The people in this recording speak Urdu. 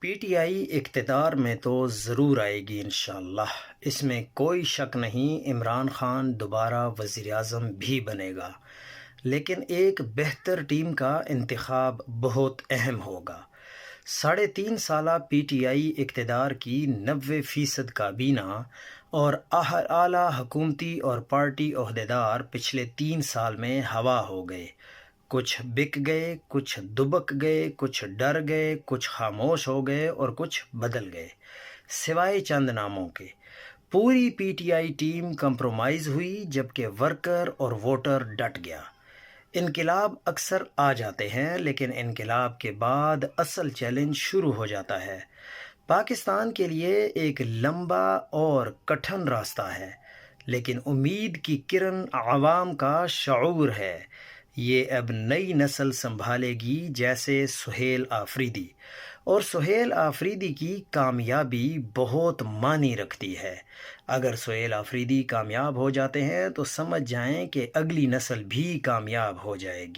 پی ٹی آئی اقتدار میں تو ضرور آئے گی انشاءاللہ، اس میں کوئی شک نہیں۔ عمران خان دوبارہ وزیر اعظم بھی بنے گا، لیکن ایک بہتر ٹیم کا انتخاب بہت اہم ہوگا۔ 3.5 سالہ پی ٹی آئی اقتدار کی 90% کابینہ اور اعلیٰ حکومتی اور پارٹی عہدیدار پچھلے 3 سال میں ہوا ہو گئے۔ کچھ بک گئے، کچھ دبک گئے، کچھ ڈر گئے، کچھ خاموش ہو گئے اور کچھ بدل گئے۔ سوائے چند ناموں کے پوری P T I team compromise ہوئی، جبکہ ورکر اور ووٹر ڈٹ گیا۔ انقلاب اکثر آ جاتے ہیں، لیکن انقلاب کے بعد اصل چیلنج شروع ہو جاتا ہے۔ پاکستان کے لیے ایک لمبا اور کٹھن راستہ ہے، لیکن امید کی کرن عوام کا شعور ہے۔ یہ اب نئی نسل سنبھالے گی، جیسے سہیل آفریدی۔ اور سہیل آفریدی کی کامیابی بہت معنی رکھتی ہے۔ اگر سہیل آفریدی کامیاب ہو جاتے ہیں تو سمجھ جائیں کہ اگلی نسل بھی کامیاب ہو جائے گی۔